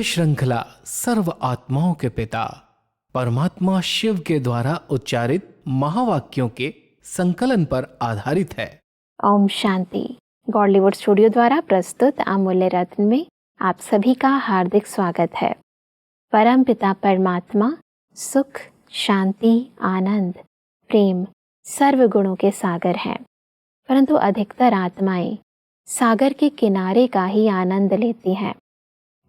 श्रृंखला सर्व आत्माओं के पिता परमात्मा शिव के द्वारा उच्चारित महावाक्यों के संकलन पर आधारित है। ओम शांति। गॉडलीवुड स्टूडियो द्वारा प्रस्तुत अमूल्य रत्न में आप सभी का हार्दिक स्वागत है। परम पिता परमात्मा सुख, शांति, आनंद, प्रेम, सर्व गुणों के सागर हैं, परंतु अधिकतर आत्माएं सागर के किनारे का ही आनंद लेती हैं।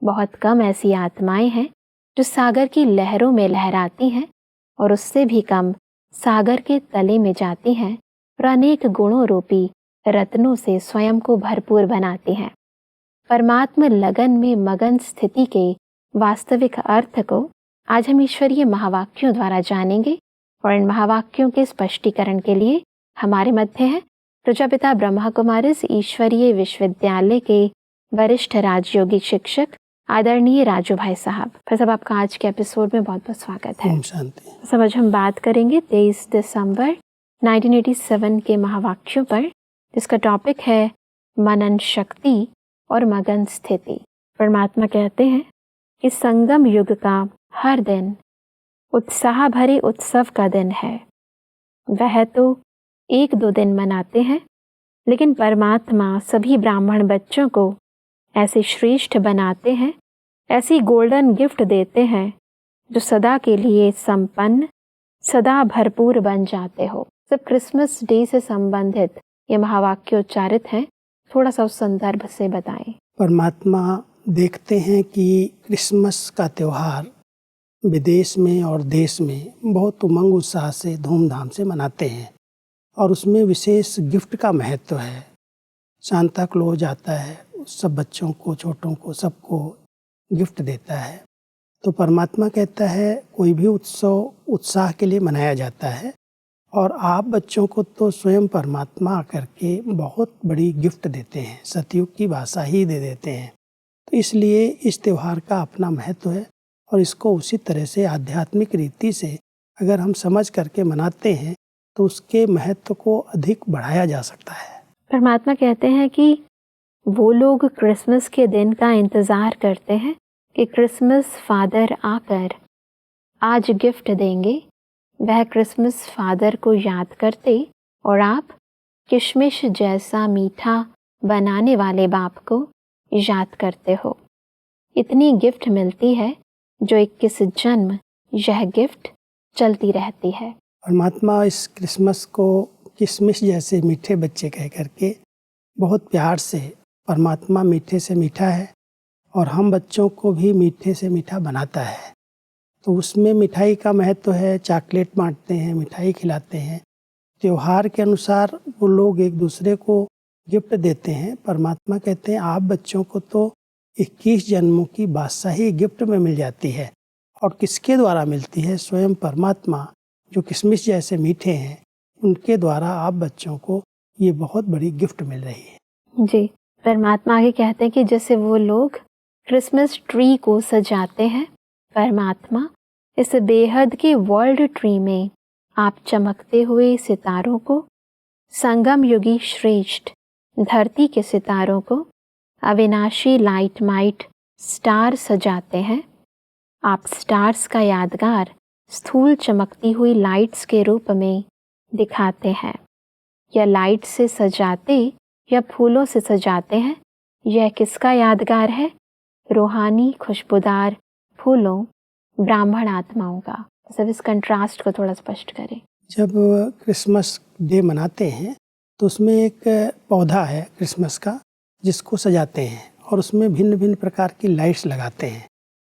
बहुत कम ऐसी आत्माएं हैं जो सागर की लहरों में लहराती हैं और उससे भी कम सागर के तले में जाती हैं और अनेक गुणों रूपी रत्नों से स्वयं को भरपूर बनाती हैं। परमात्म लगन में मगन स्थिति के वास्तविक अर्थ को आज हम ईश्वरीय महावाक्यों द्वारा जानेंगे और इन महावाक्यों के स्पष्टीकरण के लिए हमारे मध्य हैं प्रजापिता ब्रह्मा कुमारिस ईश्वरीय विश्वविद्यालय के वरिष्ठ राजयोगिक शिक्षक आदरणीय राजू भाई साहब। फिर सब आपका आज के एपिसोड में बहुत बहुत स्वागत है। शांति। सब आज हम बात करेंगे 23 दिसंबर 1987 के महावाक्यों पर, जिसका टॉपिक है मनन शक्ति और मगन स्थिति। परमात्मा कहते हैं कि संगम युग का हर दिन उत्साह भरे उत्सव का दिन है। वह तो 1-2 दिन मनाते हैं, लेकिन परमात्मा सभी ब्राह्मण बच्चों को ऐसे श्रेष्ठ बनाते हैं, ऐसी गोल्डन गिफ्ट देते हैं जो सदा के लिए संपन्न, सदा भरपूर बन जाते हो। सब क्रिसमस डे से संबंधित ये महावाक्य उच्चारित हैं, थोड़ा सा उस संदर्भ से बताएं। परमात्मा देखते हैं कि क्रिसमस का त्यौहार विदेश में और देश में बहुत उमंग उत्साह से धूमधाम से मनाते हैं और उसमें विशेष गिफ्ट का महत्व है। सांता क्लॉज आता है, सब बच्चों को, छोटों को, सबको गिफ्ट देता है। तो परमात्मा कहता है कोई भी उत्सव उत्साह के लिए मनाया जाता है और आप बच्चों को तो स्वयं परमात्मा आकर के बहुत बड़ी गिफ्ट देते हैं, सतयुग की भाषा ही दे देते हैं। तो इसलिए इस त्यौहार का अपना महत्व है और इसको उसी तरह से आध्यात्मिक रीति से अगर हम समझ करके मनाते हैं तो उसके महत्व को अधिक बढ़ाया जा सकता है। परमात्मा कहते हैं कि वो लोग क्रिसमस के दिन का इंतज़ार करते हैं कि क्रिसमस फादर आकर आज गिफ्ट देंगे। वह क्रिसमस फादर को याद करते और आप किशमिश जैसा मीठा बनाने वाले बाप को याद करते हो। इतनी गिफ्ट मिलती है जो 21 जन्म यह गिफ्ट चलती रहती है। परमात्मा इस क्रिसमस को किशमिश जैसे मीठे बच्चे कह करके बहुत प्यार से, परमात्मा मीठे से मीठा है और हम बच्चों को भी मीठे से मीठा बनाता है। तो उसमें मिठाई का महत्व है, चॉकलेट बांटते हैं, मिठाई खिलाते हैं। त्योहार के अनुसार वो लोग एक दूसरे को गिफ्ट देते हैं। परमात्मा कहते हैं आप बच्चों को तो 21 जन्मों की बादशाही गिफ्ट में मिल जाती है और किसके द्वारा मिलती है? स्वयं परमात्मा जो किशमिश जैसे मीठे हैं, उनके द्वारा आप बच्चों को ये बहुत बड़ी गिफ्ट मिल रही है। जी, परमात्मा आगे कहते हैं कि जैसे वो लोग क्रिसमस ट्री को सजाते हैं, परमात्मा इस बेहद के वर्ल्ड ट्री में आप चमकते हुए सितारों को, संगम युगी श्रेष्ठ धरती के सितारों को, अविनाशी लाइट माइट स्टार सजाते हैं। आप स्टार्स का यादगार स्थूल चमकती हुई लाइट्स के रूप में दिखाते हैं। या लाइट से सजाते या फूलों से सजाते हैं, यह किसका यादगार है? रूहानी खुशबूदार फूलों ब्राह्मण आत्माओं का। सब इस कंट्रास्ट को थोड़ा स्पष्ट करें। जब क्रिसमस डे मनाते हैं तो उसमें एक पौधा है क्रिसमस का जिसको सजाते हैं और उसमें भिन्न भिन्न प्रकार की लाइट्स लगाते हैं।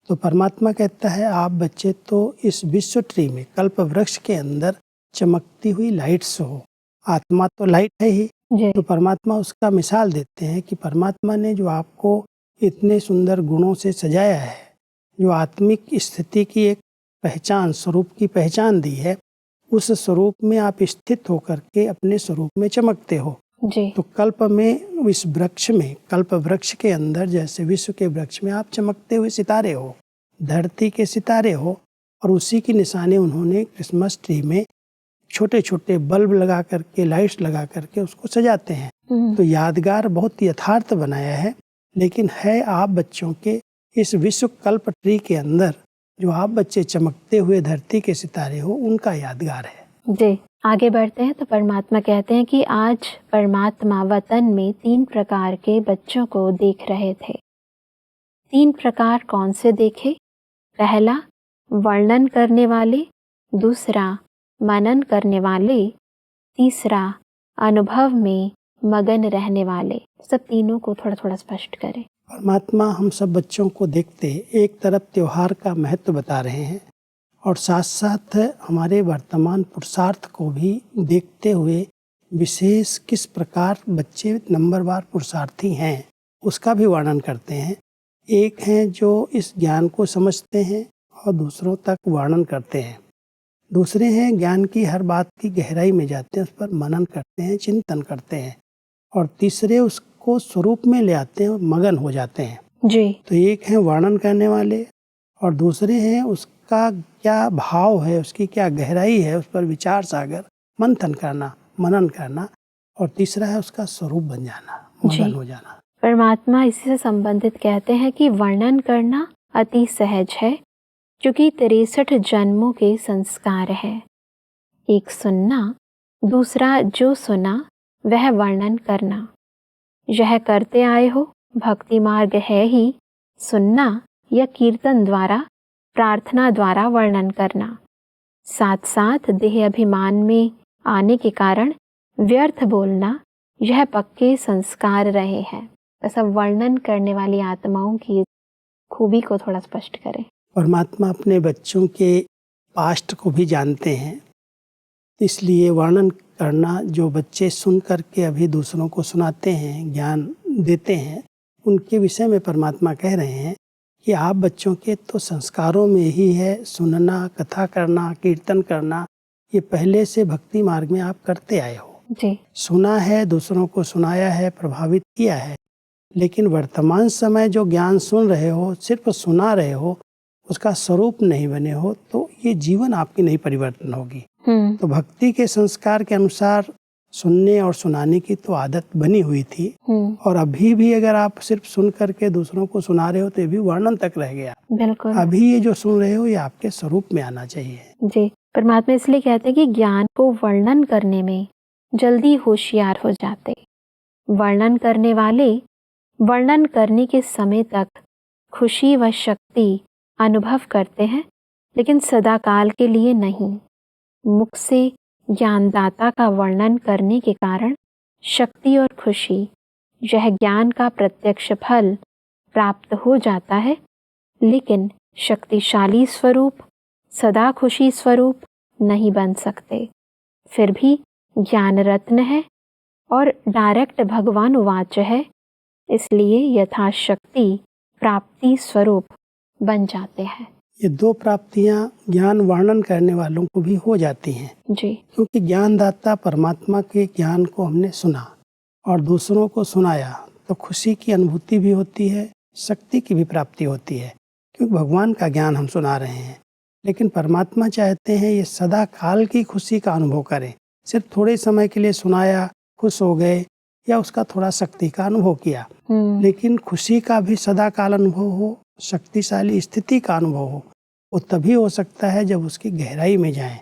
तो परमात्मा कहता है आप बच्चे तो इस विश्व ट्री में, कल्प वृक्ष के अंदर चमकती हुई लाइट्स हो। आत्मा तो लाइट है ही, तो परमात्मा उसका मिसाल देते हैं कि परमात्मा ने जो आपको इतने सुंदर गुणों से सजाया है, जो आत्मिक स्थिति की एक पहचान, स्वरूप की पहचान दी है, उस स्वरूप में आप स्थित होकर के अपने स्वरूप में चमकते हो। जी। तो कल्प में इस वृक्ष में, कल्प वृक्ष के अंदर जैसे विश्व के वृक्ष में आप चमकते हुए सितारे हो, धरती के सितारे हो, और उसी की निशानी उन्होंने क्रिसमस ट्री में छोटे छोटे बल्ब लगा करके, लाइट्स लगा करके उसको सजाते हैं। तो यादगार बहुत यथार्थ बनाया है, लेकिन है आप बच्चों के इस विश्व कल्प ट्री के अंदर जो आप बच्चे चमकते हुए धरती के सितारे हो, उनका यादगार है। जी, आगे बढ़ते हैं तो परमात्मा कहते हैं कि आज परमात्मा वतन में 3 प्रकार के बच्चों को देख रहे थे। 3 प्रकार कौन से देखे? पहला वर्णन करने वाले, दूसरा मनन करने वाले, तीसरा अनुभव में मगन रहने वाले। सब तीनों को थोड़ा थोड़ा स्पष्ट करें। परमात्मा हम सब बच्चों को देखते एक तरफ त्योहार का महत्व बता रहे हैं और साथ साथ हमारे वर्तमान पुरुषार्थ को भी देखते हुए विशेष किस प्रकार बच्चे नंबरवार पुरुषार्थी हैं उसका भी वर्णन करते हैं। एक हैं जो इस ज्ञान को समझते हैं और दूसरों तक वर्णन करते हैं। दूसरे हैं ज्ञान की हर बात की गहराई में जाते हैं, उस पर मनन करते हैं, चिंतन करते हैं। और तीसरे उसको स्वरूप में ले आते हैं और मगन हो जाते हैं। जी। तो एक है वर्णन करने वाले और दूसरे हैं उसका क्या भाव है, उसकी क्या गहराई है, उस पर विचार सागर मंथन करना, मनन करना। और तीसरा है उसका स्वरूप बन जाना, मगन हो जाना। परमात्मा इसी से संबंधित कहते हैं कि वर्णन करना अति सहज है, क्योंकि 63 जन्मों के संस्कार है। एक सुनना, दूसरा जो सुना वह वर्णन करना। यह करते आए हो, भक्ति मार्ग है ही सुनना या कीर्तन द्वारा, प्रार्थना द्वारा वर्णन करना। साथ साथ देह अभिमान में आने के कारण व्यर्थ बोलना, यह पक्के संस्कार रहे हैं। ऐसा वर्णन करने वाली आत्माओं की खूबी को थोड़ा स्पष्ट करें। परमात्मा अपने बच्चों के पास्ट को भी जानते हैं, इसलिए वर्णन करना जो बच्चे सुन करके अभी दूसरों को सुनाते हैं, ज्ञान देते हैं, उनके विषय में परमात्मा कह रहे हैं कि आप बच्चों के तो संस्कारों में ही है सुनना, कथा करना, कीर्तन करना। ये पहले से भक्ति मार्ग में आप करते आए हो जी। सुना है, दूसरों को सुनाया है, प्रभावित किया है। लेकिन वर्तमान समय जो ज्ञान सुन रहे हो, सिर्फ सुना रहे हो, उसका स्वरूप नहीं बने हो, तो ये जीवन आपकी नहीं परिवर्तन होगी। तो भक्ति के संस्कार के अनुसार सुनने और सुनाने की तो आदत बनी हुई थी। और अभी भी अगर आप सिर्फ सुन करके दूसरों को सुना रहे हो तो ये भी वर्णन तक रह गया। बिल्कुल। अभी ये जो सुन रहे हो ये आपके स्वरूप में आना चाहिए। जी, परमात्मा इसलिए कहते हैं कि ज्ञान को वर्णन करने में जल्दी होशियार हो जाते। वर्णन करने वाले वर्णन करने के समय तक खुशी व शक्ति अनुभव करते हैं, लेकिन सदाकाल के लिए नहीं। मुख से ज्ञानदाता का वर्णन करने के कारण शक्ति और खुशी, यह ज्ञान का प्रत्यक्ष फल प्राप्त हो जाता है, लेकिन शक्तिशाली स्वरूप सदा खुशी स्वरूप नहीं बन सकते। फिर भी ज्ञान रत्न है और डायरेक्ट भगवान वाच्य है, इसलिए यथाशक्ति प्राप्ति स्वरूप बन जाते हैं। ये दो प्राप्तियां ज्ञान वर्णन करने वालों को भी हो जाती हैं। जी। क्योंकि ज्ञानदाता परमात्मा के ज्ञान को हमने सुना और दूसरों को सुनाया तो खुशी की अनुभूति भी होती है, शक्ति की भी प्राप्ति होती है, क्योंकि भगवान का ज्ञान हम सुना रहे हैं। लेकिन परमात्मा चाहते हैं ये सदा काल की खुशी का अनुभव करें। सिर्फ थोड़े समय के लिए सुनाया, खुश हो गए या उसका थोड़ा शक्ति का अनुभव किया, लेकिन खुशी का भी सदा काल अनुभव हो, शक्तिशाली स्थिति का अनुभव हो, वो तभी हो सकता है जब उसकी गहराई में जाएं।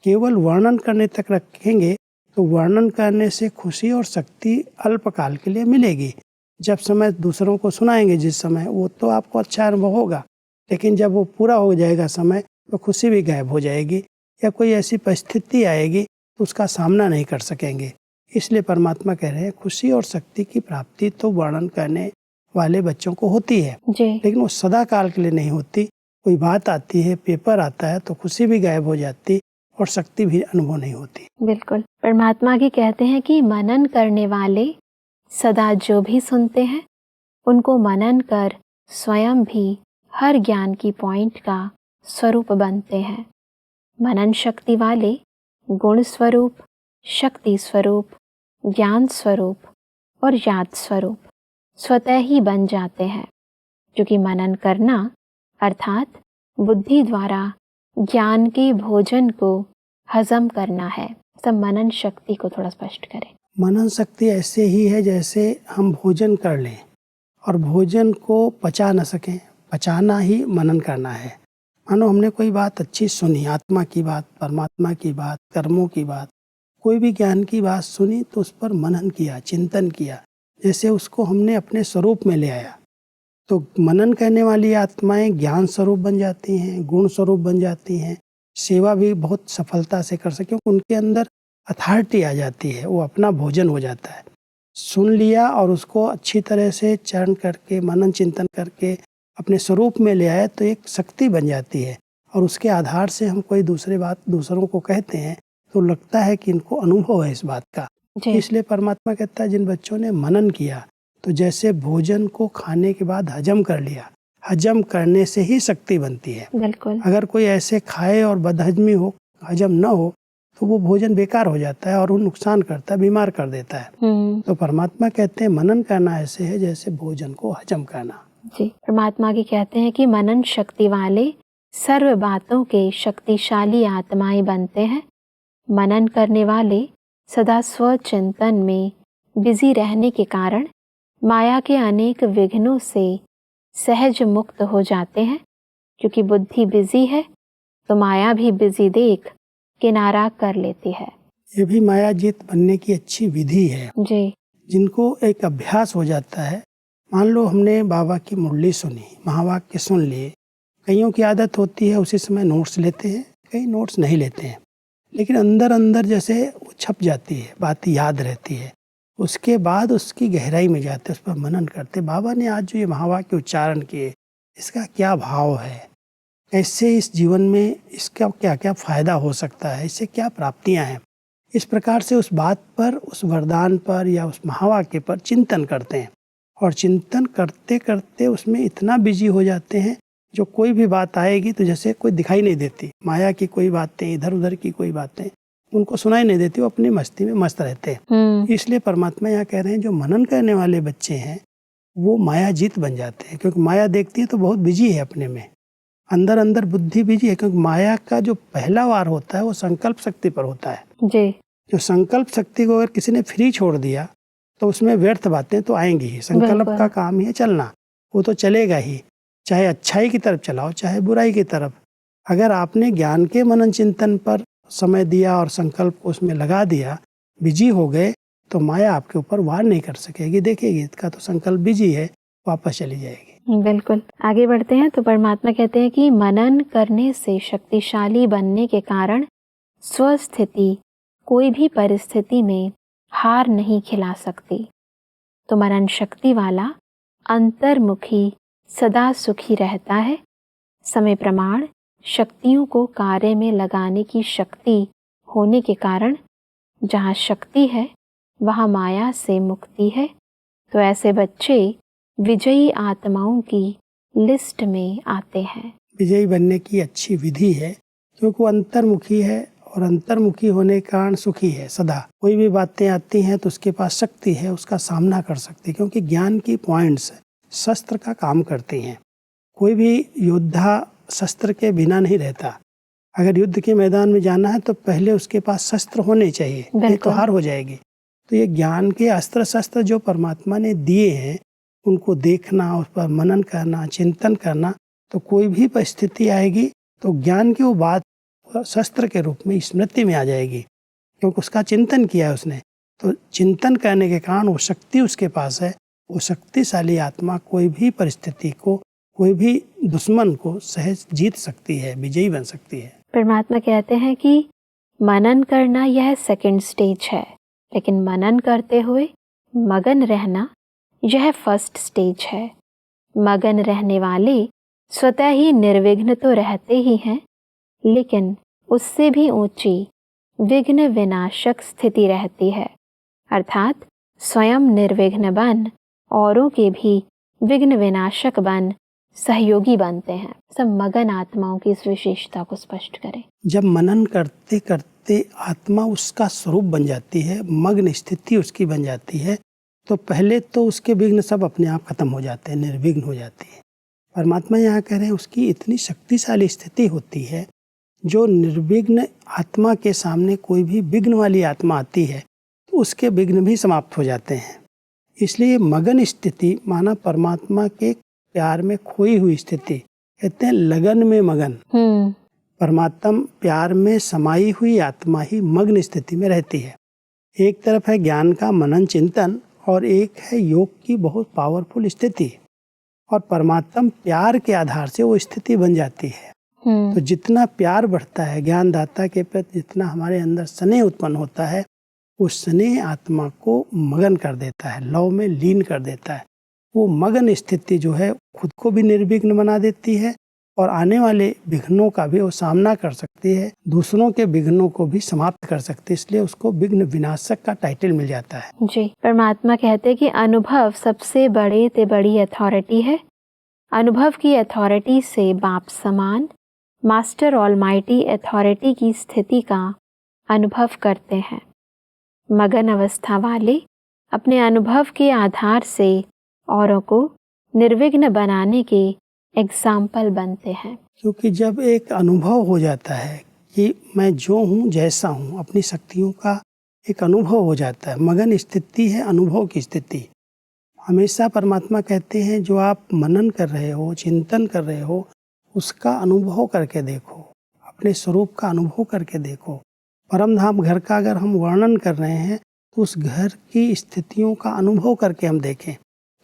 केवल वर्णन करने तक रखेंगे तो वर्णन करने से खुशी और शक्ति अल्पकाल के लिए मिलेगी। जब समय दूसरों को सुनाएंगे जिस समय, वो तो आपको अच्छा अनुभव होगा, लेकिन जब वो पूरा हो जाएगा समय तो खुशी भी गायब हो जाएगी या कोई ऐसी परिस्थिति आएगी तो उसका सामना नहीं कर सकेंगे। इसलिए परमात्मा कह रहे हैं खुशी और शक्ति की प्राप्ति तो वर्णन करने वाले बच्चों को होती है, लेकिन वो सदा काल के लिए नहीं होती। कोई बात आती है, पेपर आता है तो खुशी भी गायब हो जाती और शक्ति भी अनुभव नहीं होती। बिल्कुल। परमात्मा भी कहते हैं कि मनन करने वाले सदा जो भी सुनते हैं उनको मनन कर स्वयं भी हर ज्ञान की पॉइंट का स्वरूप बनते हैं। मनन शक्ति वाले गुण स्वरूप, शक्ति स्वरूप, ज्ञान स्वरूप और याद स्वरूप स्वतः ही बन जाते हैं, क्योंकि मनन करना अर्थात बुद्धि द्वारा ज्ञान के भोजन को हजम करना है। सब मनन शक्ति को थोड़ा स्पष्ट करें। मनन शक्ति ऐसे ही है जैसे हम भोजन कर लें और भोजन को पचा न सकें, पचाना ही मनन करना है। मानो हमने कोई बात अच्छी सुनी, आत्मा की बात, परमात्मा की बात, कर्मों की बात, कोई भी ज्ञान की बात सुनी तो उस पर मनन किया, चिंतन किया, जैसे उसको हमने अपने स्वरूप में ले आया। तो मनन करने वाली आत्माएं ज्ञान स्वरूप बन जाती हैं, गुण स्वरूप बन जाती हैं, सेवा भी बहुत सफलता से कर सके, क्योंकि उनके अंदर अथॉरिटी आ जाती है, वो अपना भोजन हो जाता है। सुन लिया और उसको अच्छी तरह से चरण करके, मनन चिंतन करके अपने स्वरूप में ले आए तो एक शक्ति बन जाती है, और उसके आधार से हम कोई दूसरे बात दूसरों को कहते हैं तो लगता है कि इनको अनुभव है इस बात का। इसलिए परमात्मा कहता है जिन बच्चों ने मनन किया, तो जैसे भोजन को खाने के बाद हजम कर लिया, हजम करने से ही शक्ति बनती है। बिल्कुल। अगर कोई ऐसे खाए और बदहजमी हो, हजम न हो, तो वो भोजन बेकार हो जाता है और वो नुकसान करता है, बीमार कर देता है। तो परमात्मा कहते हैं मनन करना ऐसे है जैसे भोजन को हजम करना। जी, परमात्मा की कहते हैं कि मनन शक्ति वाले सर्व बातों के शक्तिशाली आत्माएं बनते हैं। मनन करने वाले सदा स्वचिंतन में बिजी रहने के कारण माया के अनेक विघ्नों से सहज मुक्त हो जाते हैं। क्योंकि बुद्धि बिजी है तो माया भी बिजी देख किनारा कर लेती है। ये भी माया जीत बनने की अच्छी विधि है जी, जिनको एक अभ्यास हो जाता है। मान लो हमने बाबा की मुरली सुनी, महावाक्य सुन लिए, कईयों की आदत होती है उसी समय नोट्स लेते हैं, कई नोट्स नहीं लेते हैं, लेकिन अंदर अंदर जैसे वो छप जाती है, बात याद रहती है। उसके बाद उसकी गहराई में जाते, उस पर मनन करते, बाबा ने आज जो ये महावाक्य उच्चारण किए इसका क्या भाव है, कैसे इस जीवन में इसका क्या क्या फायदा हो सकता है, इससे क्या प्राप्तियां हैं। इस प्रकार से उस बात पर, उस वरदान पर या उस महावाक्य पर चिंतन करते हैं, और चिंतन करते करते उसमें इतना बिजी हो जाते हैं, जो कोई भी बात आएगी तो जैसे कोई दिखाई नहीं देती। माया की कोई बातें, इधर उधर की कोई बातें उनको सुनाई नहीं देती, वो अपनी मस्ती में मस्त रहते हैं। इसलिए परमात्मा यहाँ कह रहे हैं जो मनन करने वाले बच्चे हैं वो माया जीत बन जाते हैं, क्योंकि माया देखती है तो बहुत बिजी है अपने में, अंदर अंदर बुद्धि बिजी है। क्योंकि माया का जो पहला वार होता है वो संकल्प शक्ति पर होता है। जी, जो संकल्प शक्ति को अगर किसी ने फ्री छोड़ दिया तो उसमें व्यर्थ बातें तो आएंगी ही। संकल्प का काम ही है चलना, वो तो चलेगा ही, चाहे अच्छाई की तरफ चलाओ चाहे बुराई की तरफ। अगर आपने ज्ञान के मनन चिंतन पर समय दिया और संकल्प को उसमें लगा दिया, बिजी हो गए, तो माया आपके ऊपर वार नहीं कर सकेगी, देखेगी इसका तो संकल्प बिजी है, वापस चली जाएगी। बिल्कुल। आगे बढ़ते हैं तो परमात्मा कहते हैं कि मनन करने से शक्तिशाली बनने के कारण स्वस्थिति कोई भी परिस्थिति में हार नहीं खिला सकती। तो मनन शक्ति वाला अंतर्मुखी सदा सुखी रहता है। समय प्रमाण शक्तियों को कार्य में लगाने की शक्ति होने के कारण जहाँ शक्ति है वहाँ माया से मुक्ति है। तो ऐसे बच्चे विजयी आत्माओं की लिस्ट में आते हैं। विजयी बनने की अच्छी विधि है, क्योंकि वो अंतर्मुखी है और अंतर्मुखी होने के कारण सुखी है। सदा कोई भी बातें आती हैं तो उसके पास शक्ति है, उसका सामना कर सकती है, क्योंकि ज्ञान की पॉइंट्स शस्त्र का काम करती हैं। कोई भी योद्धा शस्त्र के बिना नहीं रहता। अगर युद्ध के मैदान में जाना है तो पहले उसके पास शस्त्र होने चाहिए, नहीं तो हार हो जाएगी। तो ये ज्ञान के अस्त्र शस्त्र जो परमात्मा ने दिए हैं उनको देखना, उस पर मनन करना, चिंतन करना, तो कोई भी परिस्थिति आएगी तो ज्ञान की वो बात शस्त्र के रूप में स्मृति में आ जाएगी, क्योंकि उसका चिंतन किया है उसने। तो चिंतन करने के कारण वो शक्ति उसके पास है। वो शक्तिशाली आत्मा कोई भी परिस्थिति को, कोई भी दुश्मन को सहज जीत सकती है, विजयी बन सकती है। परमात्मा कहते हैं कि मनन करना यह सेकंड स्टेज है, लेकिन मनन करते हुए मगन रहना यह फर्स्ट स्टेज है। मगन रहने वाले स्वतः ही निर्विघ्न तो रहते ही हैं, लेकिन उससे भी ऊंची विघ्न विनाशक स्थिति रहती है, अर्थात स्वयं निर्विघ्न बन औरों के भी विघ्न विनाशक बन सहयोगी बनते हैं। सब मगन आत्माओं की इस विशेषता को स्पष्ट करें। जब मनन करते करते आत्मा उसका स्वरूप बन जाती है, मग्न स्थिति उसकी बन जाती है, तो पहले तो उसके विघ्न सब अपने आप खत्म हो जाते हैं, निर्विघ्न हो जाती है। परमात्मा यहाँ कह रहे हैं उसकी इतनी शक्तिशाली स्थिति होती है, जो निर्विघ्न आत्मा के सामने कोई भी विघ्न वाली आत्मा आती है तो उसके विघ्न भी समाप्त हो जाते हैं। इसलिए मगन स्थिति माना परमात्मा के प्यार में खोई हुई स्थिति, कहते हैं लगन में मगन। परमात्मा प्यार में समाई हुई आत्मा ही मग्न स्थिति में रहती है। एक तरफ है ज्ञान का मनन चिंतन और एक है योग की बहुत पावरफुल स्थिति, और परमात्मा प्यार के आधार से वो स्थिति बन जाती है। तो जितना प्यार बढ़ता है ज्ञानदाता के प्रति, जितना हमारे अंदर स्नेह उत्पन्न होता है, वो स्नेह आत्मा को मगन कर देता है, लव में लीन कर देता है। वो मगन स्थिति जो है खुद को भी निर्विघ्न बना देती है और आने वाले विघ्नों का भी वो सामना कर सकती है, दूसरों के विघ्नों को भी समाप्त कर सकती है। इसलिए उसको विघ्न विनाशक का टाइटल मिल जाता है। जी, परमात्मा कहते हैं कि अनुभव सबसे बड़े ते बड़ी अथॉरिटी है। अनुभव की अथॉरिटी से बाप समान मास्टर ऑलमाइटी अथॉरिटी की स्थिति का अनुभव करते हैं। मगन अवस्था वाले अपने अनुभव के आधार से औरों को निर्विघ्न बनाने के एग्जाम्पल बनते हैं। क्योंकि जब एक अनुभव हो जाता है कि मैं जो हूँ जैसा हूँ, अपनी शक्तियों का एक अनुभव हो जाता है। मगन स्थिति है अनुभव की स्थिति। हमेशा परमात्मा कहते हैं जो आप मनन कर रहे हो, चिंतन कर रहे हो, उसका अनुभव करके देखो, अपने स्वरूप का अनुभव करके देखो। परम धाम घर का अगर हम वर्णन कर रहे हैं तो उस घर की स्थितियों का अनुभव करके हम देखें।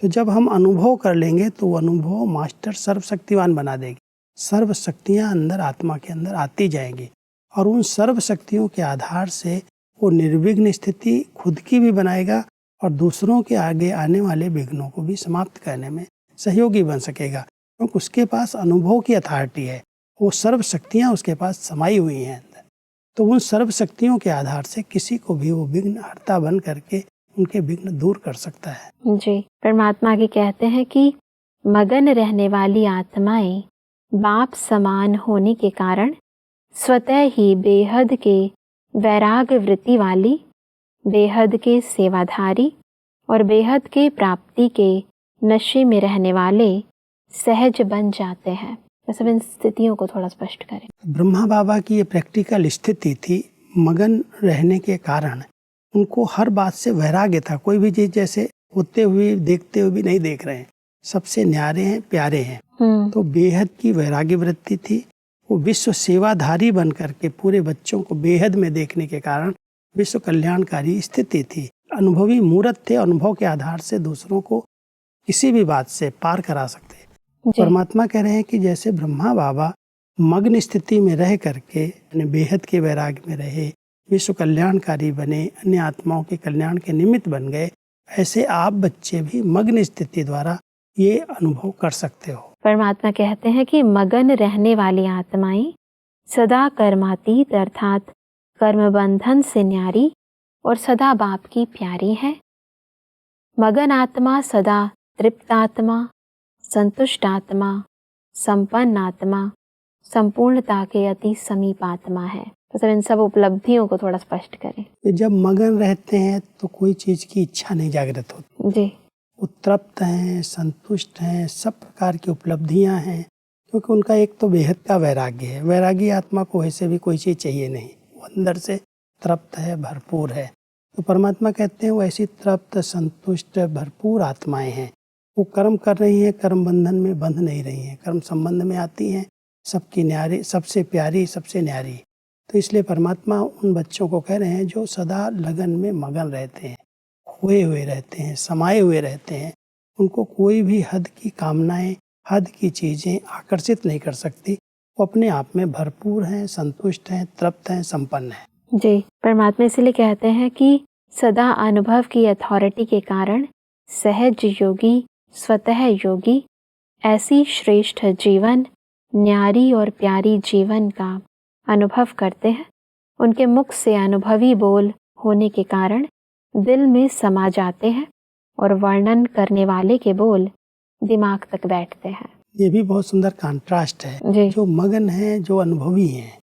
तो जब हम अनुभव कर लेंगे तो वो अनुभव मास्टर सर्वशक्तिवान बना देगी। सर्व शक्तियाँ अंदर आत्मा के अंदर आती जाएंगी और उन सर्व शक्तियों के आधार से वो निर्विघ्न स्थिति खुद की भी बनाएगा और दूसरों के आगे आने वाले विघ्नों को भी समाप्त करने में सहयोगी बन सकेगा, क्योंकि उसके पास अनुभव की अथॉरिटी है। वो सर्व शक्तियाँ उसके पास समाई हुई हैं अंदर। तो उन सर्व शक्तियों के आधार से किसी को भी वो विघ्न हर्ता बन करके उनके विघ्न दूर कर सकता है। जी, परमात्मा आगे कहते हैं कि मगन रहने वाली आत्माएं बाप समान होने के कारण स्वतः ही बेहद के वैराग वृत्ति वाली, बेहद के सेवाधारी और बेहद के प्राप्ति के नशे में रहने वाले सहज बन जाते हैं। बस अब इन स्थितियों को थोड़ा स्पष्ट करें। ब्रह्मा बाबा की ये प्रैक्टिकल स्थिति थी। मगन रहने के कारण उनको हर बात से वैराग्य था। कोई भी चीज जैसे होते हुए देखते हुए भी नहीं देख रहे हैं, सबसे न्यारे हैं, प्यारे हैं। तो बेहद की वैराग्य वृत्ति थी। वो विश्व सेवाधारी बन करके पूरे बच्चों को बेहद में देखने के कारण विश्व कल्याणकारी स्थिति थी। अनुभवी मूर्त थे, अनुभव के आधार से दूसरों को किसी भी बात से पार करा सकते। परमात्मा कह रहे हैं कि जैसे ब्रह्मा बाबा मग्न स्थिति में रह करके बेहद के वैराग्य में रहे, विश्व कल्याणकारी बने, अन्य आत्माओं के कल्याण के निमित्त बन गए, ऐसे आप बच्चे भी मग्न स्थिति द्वारा ये अनुभव कर सकते हो। परमात्मा कहते हैं कि मगन रहने वाली आत्माएं सदा कर्मातीत अर्थात कर्म बंधन से न्यारी और सदा बाप की प्यारी है। मगन आत्मा सदा तृप्त आत्मा, संतुष्ट आत्मा, संपन्न आत्मा, संपूर्णता के अति समीप आत्मा है। तो इन सब उपलब्धियों को थोड़ा स्पष्ट करें। जब मगन रहते हैं तो कोई चीज की इच्छा नहीं जागृत होती जी। वो तृप्त हैं, संतुष्ट हैं, सब प्रकार की उपलब्धियां हैं, क्योंकि उनका एक तो बेहद का वैराग्य है। वैरागी आत्मा को वैसे भी कोई चीज चाहिए नहीं, वो अंदर से तृप्त है, भरपूर है। तो परमात्मा कहते हैं वो ऐसी तृप्त, संतुष्ट, भरपूर आत्माएं हैं। वो कर्म कर रही हैं, कर्म बंधन में बंध नहीं रही हैं, कर्म संबंध में आती हैं, सबकी न्यारी, सबसे प्यारी, सबसे न्यारी। तो इसलिए परमात्मा उन बच्चों को कह रहे हैं जो सदा लगन में मगन रहते हैं, खोए हुए रहते हैं, समाये हुए रहते हैं। उनको कोई भी हद की कामनाएं, हद की चीज़ें आकर्षित नहीं कर सकती। वो अपने आप में भरपूर हैं, संतुष्ट हैं, तृप्त हैं, संपन्न हैं। जी, परमात्मा इसलिए कहते हैं कि सदा अनुभव की अथॉरिटी के कारण सहज योगी, स्वतः योगी ऐसी श्रेष्ठ जीवन, न्यारी और प्यारी जीवन का अनुभव करते हैं। उनके मुख से अनुभवी बोल होने के कारण दिल में समा जाते हैं और वर्णन करने वाले के बोल दिमाग तक बैठते हैं। ये भी बहुत सुंदर कंट्रास्ट है। जो मगन हैं, जो अनुभवी हैं,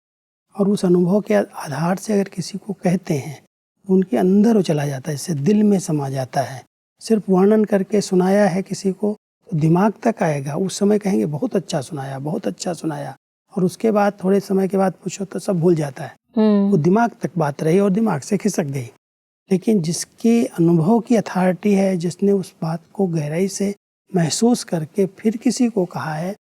और उस अनुभव के आधार से अगर किसी को कहते हैं उनके अंदर वो चला जाता है, इससे दिल में समा जाता है। सिर्फ वर्णन करके सुनाया है किसी को तो दिमाग तक आएगा, उस समय कहेंगे बहुत अच्छा सुनाया, बहुत अच्छा सुनाया, और उसके बाद थोड़े समय के बाद पूछो तो सब भूल जाता है। वो दिमाग तक बात रही और दिमाग से खिसक गई। लेकिन जिसके अनुभव की अथॉरिटी है, जिसने उस बात को गहराई से महसूस करके फिर किसी को कहा है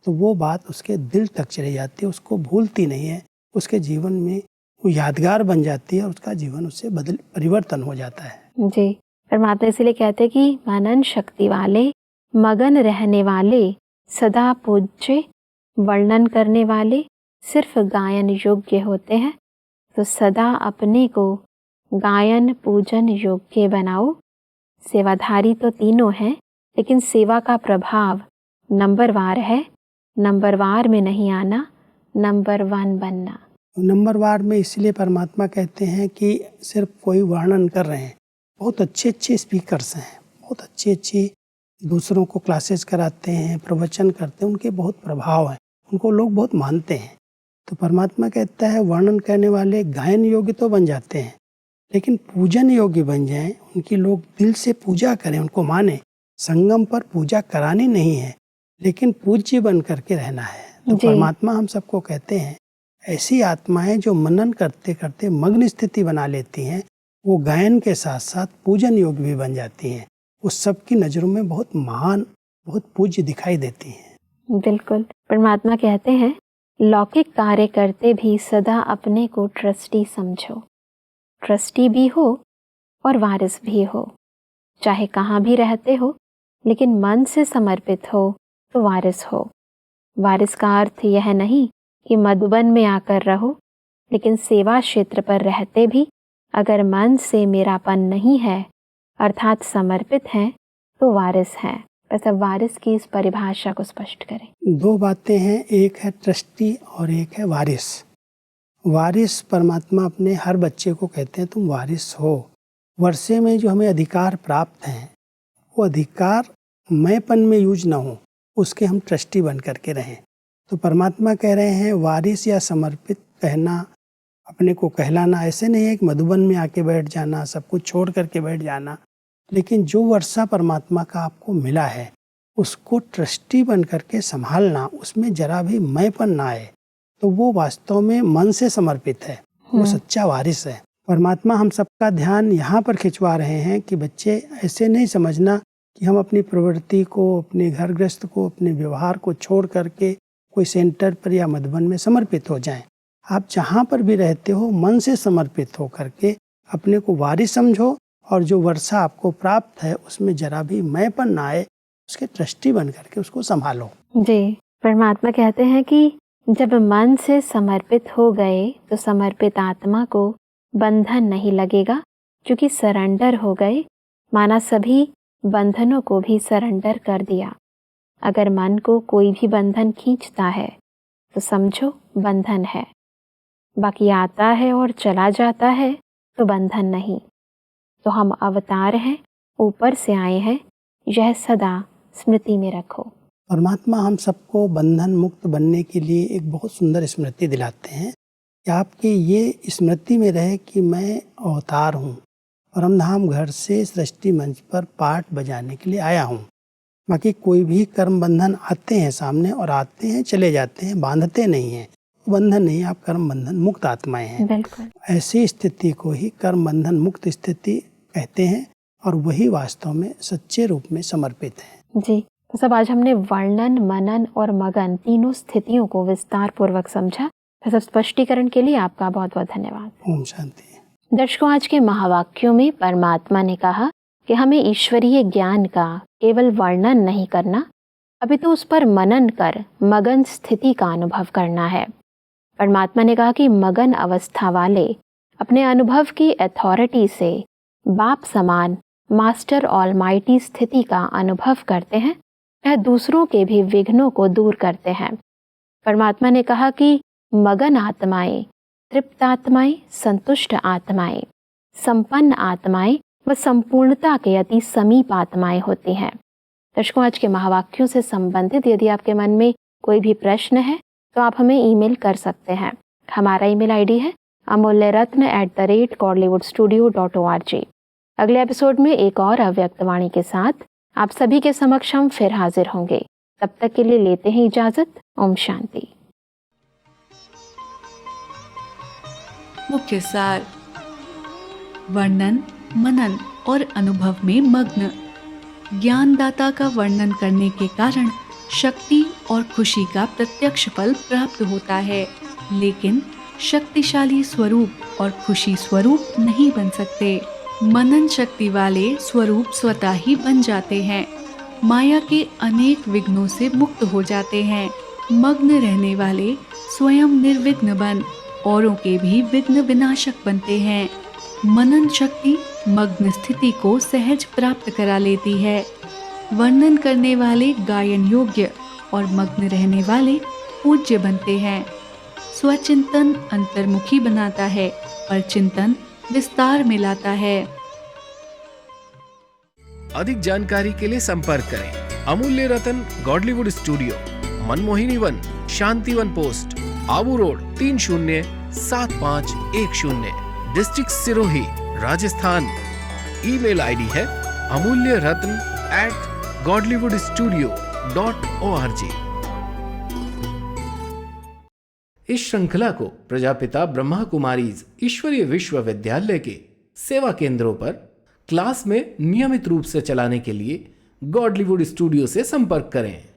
तो वो बात उसके दिल तक चली जाती है, उसको भूलती नहीं है, उसके जीवन में वो यादगार बन जाती है और उसका जीवन उससे परिवर्तन हो जाता है। जी, परमात्मा इसीलिए कहते हैं कि मनन शक्ति वाले, मगन रहने वाले, सदा पूज्य, वर्णन करने वाले सिर्फ गायन योग्य होते हैं। तो सदा अपने को गायन पूजन योग्य बनाओ। सेवाधारी तो तीनों हैं, लेकिन सेवा का प्रभाव नंबरवार है। नंबरवार में नहीं आना, नंबर 1 बनना। नंबरवार में इसलिए परमात्मा कहते हैं कि सिर्फ कोई वर्णन कर रहे हैं। बहुत अच्छे अच्छे स्पीकर्स हैं, बहुत अच्छे दूसरों को क्लासेस कराते हैं, प्रवचन करते हैं, उनके बहुत प्रभाव हैं, उनको लोग बहुत मानते हैं। तो परमात्मा कहता है वर्णन करने वाले गायन योग्य तो बन जाते हैं, लेकिन पूजन योग्य बन जाएं, उनकी लोग दिल से पूजा करें, उनको माने। संगम पर पूजा करानी नहीं है, लेकिन पूज्य बन करके रहना है। तो परमात्मा हम सबको कहते हैं ऐसी आत्माएं जो मनन करते करते मग्न स्थिति बना लेती हैं, वो गायन के साथ साथ पूजन योग्य भी बन जाती हैं। उस सब की नज़रों में बहुत महान, बहुत पूज्य दिखाई देती हैं। बिल्कुल, परमात्मा कहते हैं लौकिक कार्य करते भी सदा अपने को ट्रस्टी समझो। ट्रस्टी भी हो और वारिस भी हो, चाहे कहाँ भी रहते हो, लेकिन मन से समर्पित हो तो वारिस हो। वारिस का अर्थ यह नहीं कि मधुबन में आकर रहो, लेकिन सेवा क्षेत्र पर रहते भी अगर मन से मेरापन नहीं है, अर्थात समर्पित हैं, तो वारिस हैं। बस अब वारिस की इस परिभाषा को स्पष्ट करें। 2 बातें हैं, एक है ट्रस्टी और एक है वारिस। वारिस परमात्मा अपने हर बच्चे को कहते हैं तुम वारिस हो। वर्षे में जो हमें अधिकार प्राप्त हैं, वो अधिकार मैंपन में यूज ना हो, उसके हम ट्रस्टी बन करके रहें। तो परमात्मा कह रहे हैं वारिस या समर्पित कहना, अपने को कहलाना ऐसे नहीं है कि मधुबन में आके बैठ जाना, सब कुछ छोड़ करके बैठ जाना, लेकिन जो वर्षा परमात्मा का आपको मिला है उसको ट्रस्टी बन करके संभालना, उसमें जरा भी मैंपन ना आए, तो वो वास्तव में मन से समर्पित है, वो सच्चा वारिस है। परमात्मा हम सबका ध्यान यहाँ पर खिंचवा रहे हैं कि बच्चे ऐसे नहीं समझना कि हम अपनी प्रवृत्ति को, अपने घर गृहस्थ को, अपने व्यवहार को छोड़ करके कोई सेंटर पर या मधुबन में समर्पित हो जाएं। आप जहाँ पर भी रहते हो मन से समर्पित हो करके अपने को वारिस समझो, और जो वर्षा आपको प्राप्त है उसमें जरा भी मैंपन ना आए, उसके ट्रस्टी बन करके उसको संभालो। जी, परमात्मा कहते हैं कि जब मन से समर्पित हो गए तो समर्पित आत्मा को बंधन नहीं लगेगा, क्योंकि सरेंडर हो गए, माना सभी बंधनों को भी सरेंडर कर दिया। अगर मन को कोई भी बंधन खींचता है तो समझो बंधन है, बाकी आता है और चला जाता है तो बंधन नहीं। तो हम अवतार हैं, ऊपर से आए हैं, यह सदा स्मृति में रखो। परमात्मा हम सबको बंधन मुक्त बनने के लिए एक बहुत सुंदर स्मृति दिलाते हैं कि आपकी ये स्मृति में रहे कि मैं अवतार हूँ, परमधाम घर से सृष्टि मंच पर पाठ बजाने के लिए आया हूँ। बाकी कोई भी कर्म बंधन आते हैं सामने, और आते हैं चले जाते हैं, बांधते नहीं हैं। बंधन नहीं, आप कर्म बंधन मुक्त आत्माएं हैं। बिल्कुल, ऐसी स्थिति को ही कर्म बंधन मुक्त स्थिति कहते हैं, और वही वास्तव में सच्चे रूप में समर्पित है। जी, तो सब आज हमने वर्णन, मनन और मगन तीनों स्थितियों को विस्तार पूर्वक समझा। तो सब स्पष्टीकरण के लिए आपका बहुत बहुत धन्यवाद। ओम शांति। दर्शकों, आज के महावाक्यों में परमात्मा ने कहा कि हमें ईश्वरीय ज्ञान का केवल वर्णन नहीं करना, अभी तो उस पर मनन कर मगन स्थिति का अनुभव करना है। परमात्मा ने कहा कि मगन अवस्था वाले अपने अनुभव की अथॉरिटी से बाप समान मास्टर ऑलमाइटी स्थिति का अनुभव करते हैं, वह दूसरों के भी विघ्नों को दूर करते हैं। परमात्मा ने कहा कि मगन आत्माएं, तृप्त आत्माएं, संतुष्ट आत्माएं, संपन्न आत्माएं व संपूर्णता के अति समीप आत्माएं होती हैं। दर्शकों, आज के महावाक्यों से संबंधित यदि आपके मन में कोई भी प्रश्न है तो आप हमें ईमेल कर सकते हैं। हमारा ईमेल आईडी है amulyaratna@kollywoodstudio.org। अगले एपिसोड में एक और अव्यक्त वाणी के साथ आप सभी के समक्ष हम फिर हाजिर होंगे। तब तक के लिए लेते हैं इजाजत। ओम शांति। मुख्य सार: वर्णन, मनन और अनुभव में मग्न ज्ञानदाता का वर्णन करने के कारण शक्ति और खुशी का प्रत्यक्ष फल प्राप्त होता है, लेकिन शक्तिशाली स्वरूप और खुशी स्वरूप नहीं बन सकते। मनन शक्ति वाले स्वरूप स्वतः ही बन जाते हैं, माया के अनेक विघ्नों से मुक्त हो जाते हैं। मग्न रहने वाले स्वयं निर्विघ्न बन औरों के भी विघ्न विनाशक बनते हैं। मनन शक्ति मग्न स्थिति को सहज प्राप्त करा लेती है। वर्णन करने वाले गायन योग्य और मग्न रहने वाले पूज्य बनते हैं। स्वचिंतन अंतर्मुखी बनाता है, पर चिंतन विस्तार में लाता है। अधिक जानकारी के लिए संपर्क करें Amulya Ratan Godlywood studio, Manmohini Van, Shantivan post, Abu road 307510, district Sirohi, Rajasthan. Email ID है amulyaratn@godlywoodstudio.org। इस श्रृंखला को प्रजापिता ब्रह्मा कुमारीज ईश्वरीय विश्वविद्यालय के सेवा केंद्रों पर क्लास में नियमित रूप से चलाने के लिए गॉडलीवुड स्टूडियो से संपर्क करें।